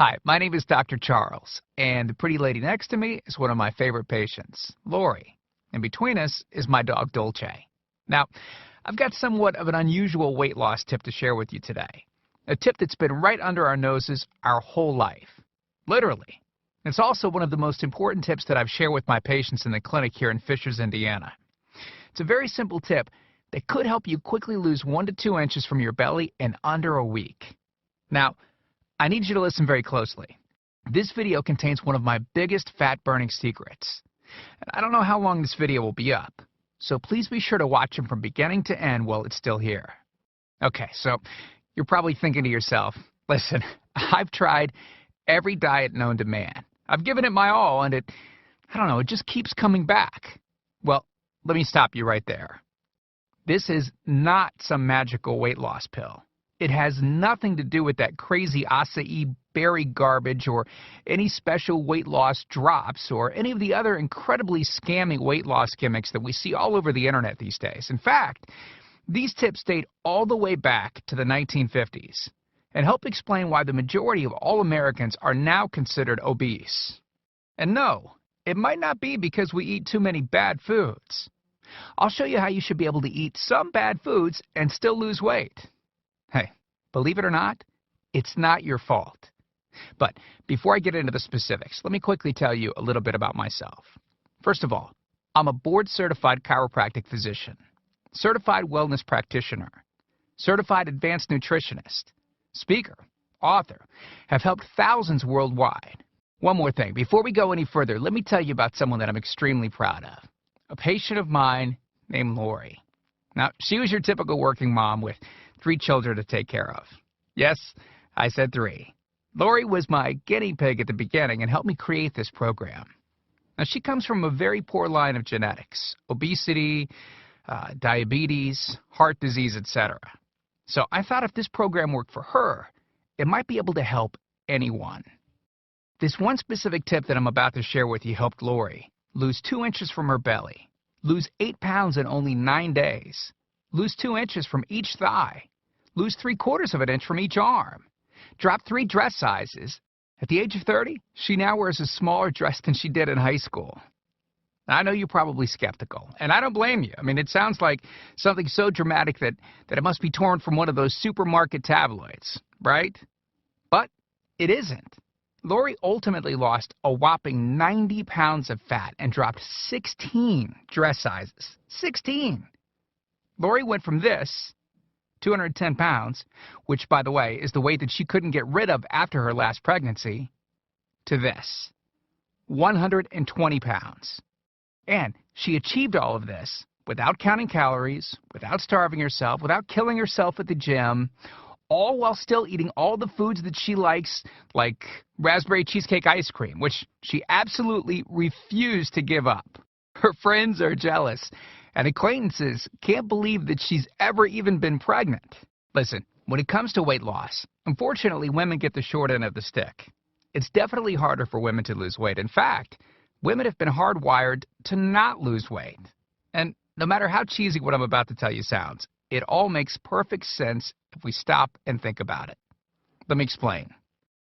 Hi, my name is Dr. Charles, and the pretty lady next to me is one of my favorite patients, Lori. And between us is my dog, Dolce. Now, I've got somewhat of an unusual weight loss tip to share with you today. A tip that's been right under our noses our whole life. Literally. It's also one of the most important tips that I've shared with my patients in the clinic here in Fishers, Indiana. It's a very simple tip that could help you quickly lose 1 to 2 inches from your belly in under a week. Now, I need you to listen very closely. This video contains one of my biggest fat-burning secrets. And I don't know how long this video will be up, so please be sure to watch it from beginning to end while it's still here. Okay, so you're probably thinking to yourself, listen, I've tried every diet known to man. I've given it my all, and it just keeps coming back. Well, let me stop you right there. This is not some magical weight loss pill. It has nothing to do with that crazy acai berry garbage or any special weight loss drops or any of the other incredibly scammy weight loss gimmicks that we see all over the internet these days. In fact, these tips date all the way back to the 1950s and help explain why the majority of all Americans are now considered obese. And no, it might not be because we eat too many bad foods. I'll show you how you should be able to eat some bad foods and still lose weight. Hey, believe it or not, it's not your fault. But before I get into the specifics, let me quickly tell you a little bit about myself. First of all, I'm a board-certified chiropractic physician, certified wellness practitioner, certified advanced nutritionist, speaker, author, have helped thousands worldwide. One more thing, before we go any further, let me tell you about someone that I'm extremely proud of, a patient of mine named Lori. Now, she was your typical working mom with 3 children to take care of. Yes, I said 3. Lori was my guinea pig at the beginning and helped me create this program. Now, she comes from a very poor line of genetics, obesity, diabetes, heart disease, etc. So I thought if this program worked for her, it might be able to help anyone. This one specific tip that I'm about to share with you helped Lori lose 2 inches from her belly, lose 8 pounds in only 9 days, lose 2 inches from each thigh, lose 3/4 of an inch from each arm, drop 3 dress sizes. At the age of 30, she now wears a smaller dress than she did in high school. I know you're probably skeptical, and I don't blame you. I mean, it sounds like something so dramatic that it must be torn from one of those supermarket tabloids, right? But it isn't. Lori ultimately lost a whopping 90 pounds of fat and dropped 16 dress sizes. 16! Lori went from this, 210 pounds, which, by the way, is the weight that she couldn't get rid of after her last pregnancy, to this, 120 pounds. And she achieved all of this without counting calories, without starving herself, without killing herself at the gym, all while still eating all the foods that she likes, like raspberry cheesecake ice cream, which she absolutely refused to give up. Her friends are jealous, and acquaintances can't believe that she's ever even been pregnant. Listen, when it comes to weight loss, unfortunately, women get the short end of the stick. It's definitely harder for women to lose weight. In fact, women have been hardwired to not lose weight. And no matter how cheesy what I'm about to tell you sounds, it all makes perfect sense if we stop and think about it. Let me explain.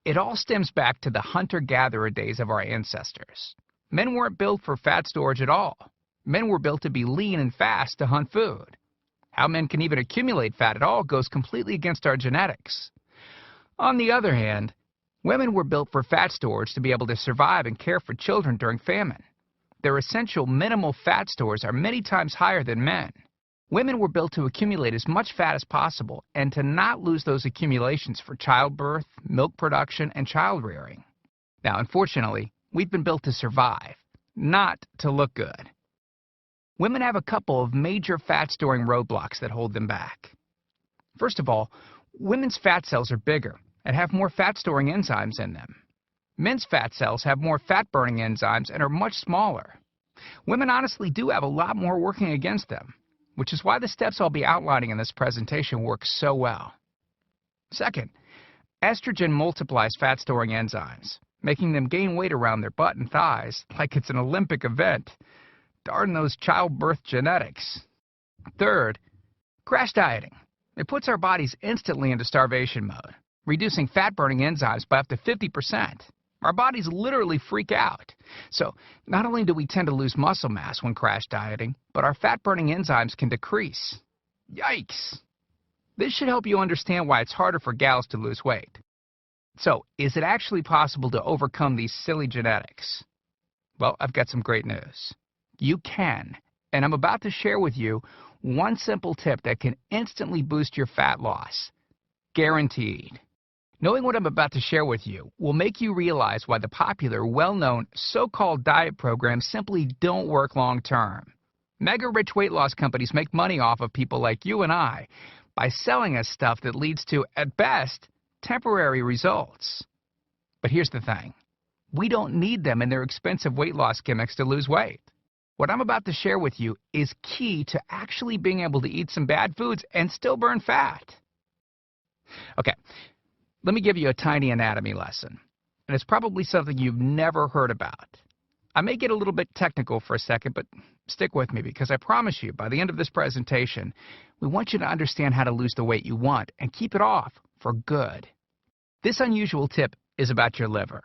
It all stems back to the hunter-gatherer days of our ancestors. Men weren't built for fat storage at all. Men were built to be lean and fast to hunt food. How men can even accumulate fat at all goes completely against our genetics. On the other hand, women were built for fat storage to be able to survive and care for children during famine. Their essential minimal fat stores are many times higher than men. Women were built to accumulate as much fat as possible and to not lose those accumulations for childbirth, milk production, and child rearing. Now, unfortunately, we've been built to survive, not to look good. Women have a couple of major fat-storing roadblocks that hold them back. First of all, women's fat cells are bigger and have more fat-storing enzymes in them. Men's fat cells have more fat-burning enzymes and are much smaller. Women honestly do have a lot more working against them, which is why the steps I'll be outlining in this presentation work so well. Second, estrogen multiplies fat-storing enzymes, making them gain weight around their butt and thighs like it's an Olympic event. Darn those childbirth genetics. Third, crash dieting. It puts our bodies instantly into starvation mode. reducing fat-burning enzymes by up to 50%. Our bodies literally freak out. So not only do we tend to lose muscle mass when crash dieting, but our fat-burning enzymes can decrease. Yikes! This should help you understand why it's harder for gals to lose weight. So, is it actually possible to overcome these silly genetics? Well, I've got some great news. You can, and I'm about to share with you one simple tip that can instantly boost your fat loss. Guaranteed. Knowing what I'm about to share with you will make you realize why the popular, well-known, so-called diet programs simply don't work long-term. Mega-rich weight loss companies make money off of people like you and I by selling us stuff that leads to, at best, temporary results. But here's the thing. We don't need them in their expensive weight loss gimmicks to lose weight. What I'm about to share with you is key to actually being able to eat some bad foods and still burn fat. Okay. Let me give you a tiny anatomy lesson, and it's probably something you've never heard about. I may get a little bit technical for a second, but stick with me because I promise you, by the end of this presentation, we want you to understand how to lose the weight you want and keep it off for good. This unusual tip is about your liver.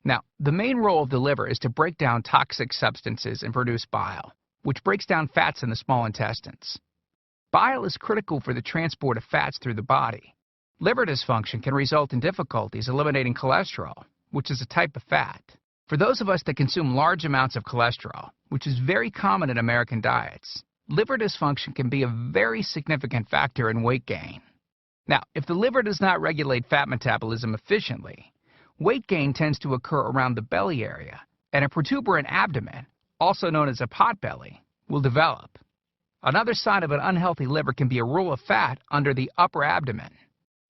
Now, the main role of the liver is to break down toxic substances and produce bile, which breaks down fats in the small intestines. Bile is critical for the transport of fats through the body. Liver dysfunction can result in difficulties eliminating cholesterol, which is a type of fat. For those of us that consume large amounts of cholesterol, which is very common in American diets, liver dysfunction can be a very significant factor in weight gain. Now, if the liver does not regulate fat metabolism efficiently, weight gain tends to occur around the belly area, and a protuberant abdomen, also known as a potbelly, will develop. Another sign of an unhealthy liver can be a roll of fat under the upper abdomen.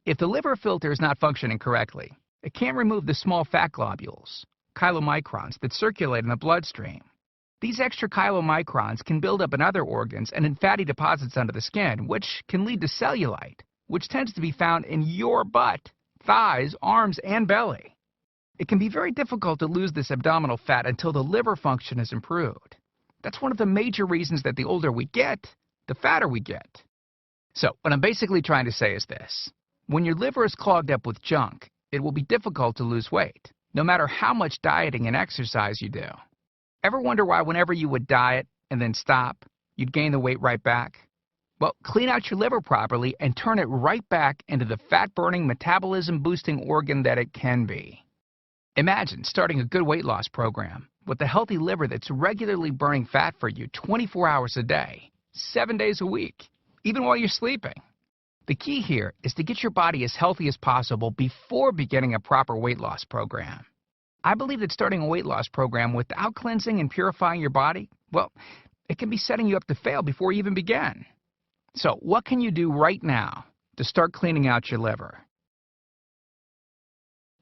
If the liver filter is not functioning correctly, it can't remove the small fat globules, chylomicrons, that circulate in the bloodstream. These extra chylomicrons can build up in other organs and in fatty deposits under the skin, which can lead to cellulite, which tends to be found in your butt, thighs, arms, and belly. It can be very difficult to lose this abdominal fat until the liver function is improved. That's one of the major reasons that the older we get, the fatter we get. So, what I'm basically trying to say is this. When your liver is clogged up with junk, it will be difficult to lose weight, no matter how much dieting and exercise you do. Ever wonder why whenever you would diet and then stop, you'd gain the weight right back? Well, clean out your liver properly and turn it right back into the fat-burning, metabolism-boosting organ that it can be. Imagine starting a good weight loss program with a healthy liver that's regularly burning fat for you 24 hours a day, 7 days a week, even while you're sleeping. The key here is to get your body as healthy as possible before beginning a proper weight loss program. I believe that starting a weight loss program without cleansing and purifying your body, well, it can be setting you up to fail before you even begin. So, what can you do right now to start cleaning out your liver?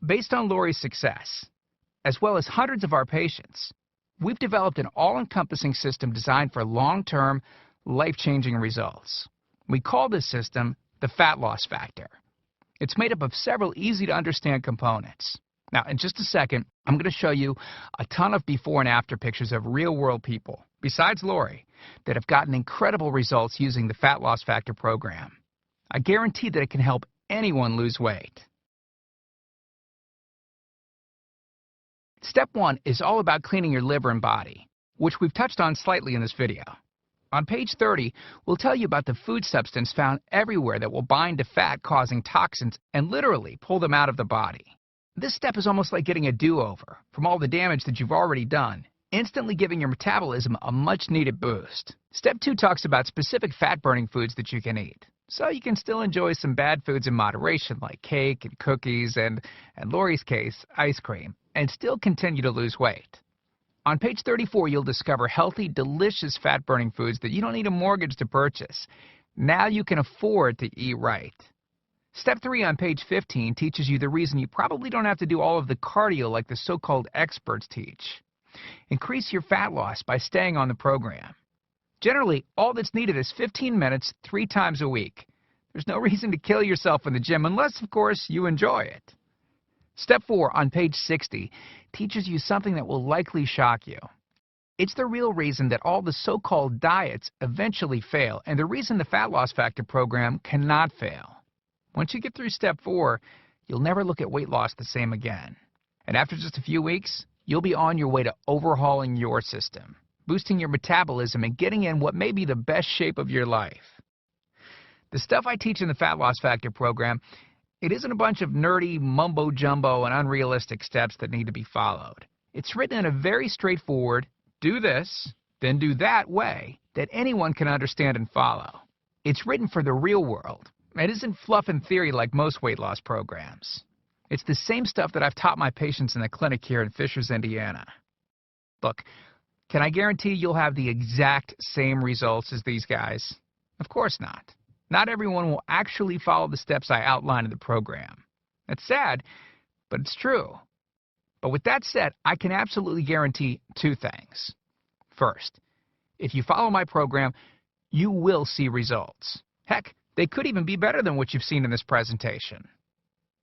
Based on Lori's success, as well as hundreds of our patients, we've developed an all-encompassing system designed for long-term, life-changing results. We call this system the fat loss factor. It's made up of several easy-to-understand components. Now, in just a second, I'm going to show you a ton of before and after pictures of real-world people, besides Lori, that have gotten incredible results using the Fat Loss Factor program. I guarantee that it can help anyone lose weight. Step 1 is all about cleaning your liver and body, which we've touched on slightly in this video. On page 30, we'll tell you about the food substance found everywhere that will bind to fat, causing toxins and literally pull them out of the body. This step is almost like getting a do-over from all the damage that you've already done, instantly giving your metabolism a much-needed boost. Step 2 talks about specific fat-burning foods that you can eat, so you can still enjoy some bad foods in moderation like cake and cookies and, in Lori's case, ice cream, and still continue to lose weight. On page 34, you'll discover healthy, delicious fat-burning foods that you don't need a mortgage to purchase. Now you can afford to eat right. Step 3 on page 15 teaches you the reason you probably don't have to do all of the cardio like the so-called experts teach. Increase your fat loss by staying on the program. Generally, all that's needed is 15 minutes 3 times a week. There's no reason to kill yourself in the gym unless, of course, you enjoy it. Step 4 on page 60 teaches you something that will likely shock you. It's the real reason that all the so-called diets eventually fail, and the reason the Fat Loss Factor program cannot fail. Once you get through step 4, you'll never look at weight loss the same again. And after just a few weeks, you'll be on your way to overhauling your system, boosting your metabolism, and getting in what may be the best shape of your life. The stuff I teach in the Fat Loss Factor program, it isn't a bunch of nerdy mumbo-jumbo and unrealistic steps that need to be followed. It's written in a very straightforward, do this, then do that way that anyone can understand and follow. It's written for the real world. It isn't fluff and theory like most weight loss programs. It's the same stuff that I've taught my patients in the clinic here in Fishers, Indiana. Look, can I guarantee you'll have the exact same results as these guys? Of course not. Not everyone will actually follow the steps I outline in the program. It's sad, but it's true. But with that said, I can absolutely guarantee two things. First, if you follow my program, you will see results. Heck, they could even be better than what you've seen in this presentation.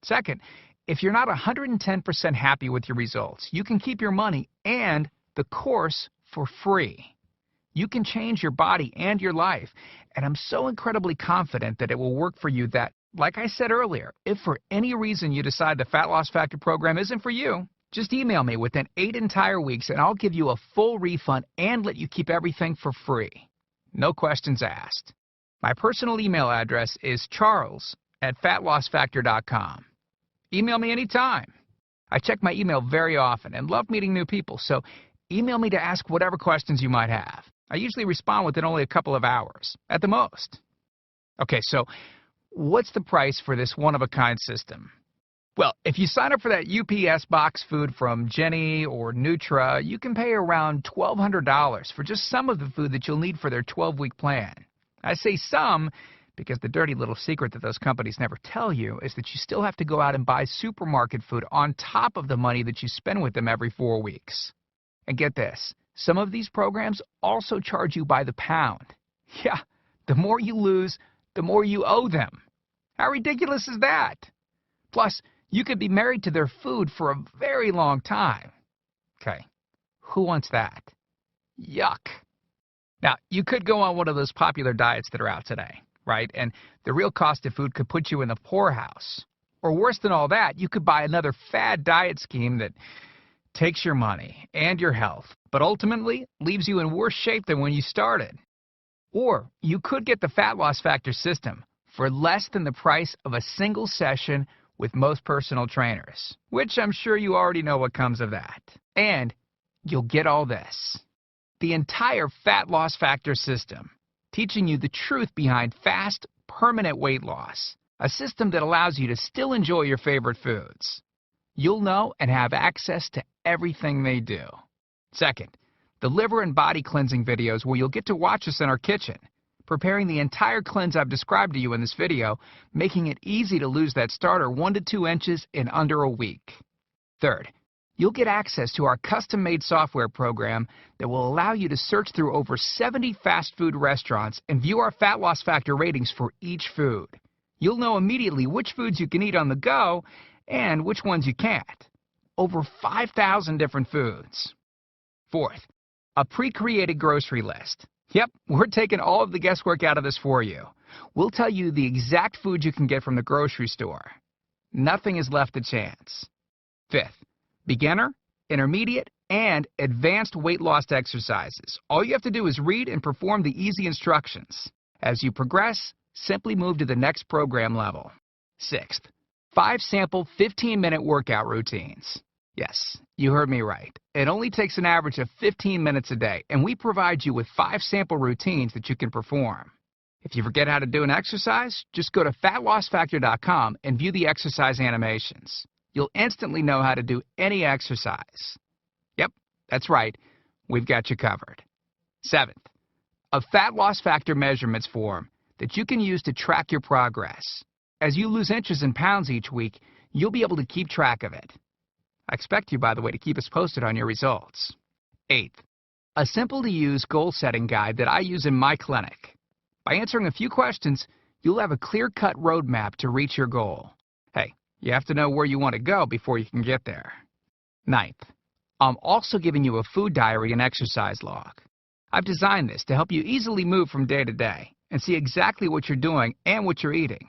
Second, if you're not 110% happy with your results, you can keep your money and the course for free. You can change your body and your life, and I'm so incredibly confident that it will work for you that, like I said earlier, if for any reason you decide the Fat Loss Factor program isn't for you, just email me within 8 entire weeks and I'll give you a full refund and let you keep everything for free. No questions asked. My personal email address is charles@fatlossfactor.com. Email me anytime. I check my email very often and love meeting new people, so email me to ask whatever questions you might have. I usually respond within only a couple of hours, at the most. Okay, so what's the price for this one-of-a-kind system? Well, if you sign up for that UPS box food from Jenny or Nutra, you can pay around $1,200 for just some of the food that you'll need for their 12-week plan. I say some because the dirty little secret that those companies never tell you is that you still have to go out and buy supermarket food on top of the money that you spend with them every 4 weeks. And get this, some of these programs also charge you by the pound. Yeah, the more you lose, the more you owe them. How ridiculous is that? Plus, you could be married to their food for a very long time. Okay, who wants that? Yuck. Now, you could go on one of those popular diets that are out today, right? And the real cost of food could put you in the poorhouse. Or worse than all that, you could buy another fad diet scheme that takes your money and your health, but ultimately leaves you in worse shape than when you started. Or you could get the Fat Loss Factor system for less than the price of a single session with most personal trainers, which I'm sure you already know what comes of that. And you'll get all this. The entire Fat Loss Factor system, teaching you the truth behind fast, permanent weight loss, a system that allows you to still enjoy your favorite foods. You'll know and have access to everything they do. Second, the liver and body cleansing videos where you'll get to watch us in our kitchen, preparing the entire cleanse I've described to you in this video, making it easy to lose that starter 1 to 2 inches in under a week. Third, you'll get access to our custom-made software program that will allow you to search through over 70 fast food restaurants and view our Fat Loss Factor ratings for each food. You'll know immediately which foods you can eat on the go and which ones you can't. Over 5,000 different foods. Fourth, a pre-created grocery list. Yep, we're taking all of the guesswork out of this for you. We'll tell you the exact food you can get from the grocery store. Nothing is left to chance. Fifth, beginner, intermediate, and advanced weight loss exercises. All you have to do is read and perform the easy instructions. As you progress, simply move to the next program level. Sixth, 5 sample 15-minute workout routines. Yes, you heard me right. It only takes an average of 15 minutes a day, and we provide you with 5 sample routines that you can perform. If you forget how to do an exercise, just go to fatlossfactor.com and view the exercise animations. You'll instantly know how to do any exercise. Yep, that's right. We've got you covered. Seventh, a Fat Loss Factor measurements form that you can use to track your progress. As you lose inches and pounds each week, you'll be able to keep track of it. I expect you, by the way, to keep us posted on your results. Eighth, a simple-to-use goal-setting guide that I use in my clinic. By answering a few questions, you'll have a clear-cut roadmap to reach your goal. Hey, you have to know where you want to go before you can get there. Ninth, I'm also giving you a food diary and exercise log. I've designed this to help you easily move from day to day and see exactly what you're doing and what you're eating.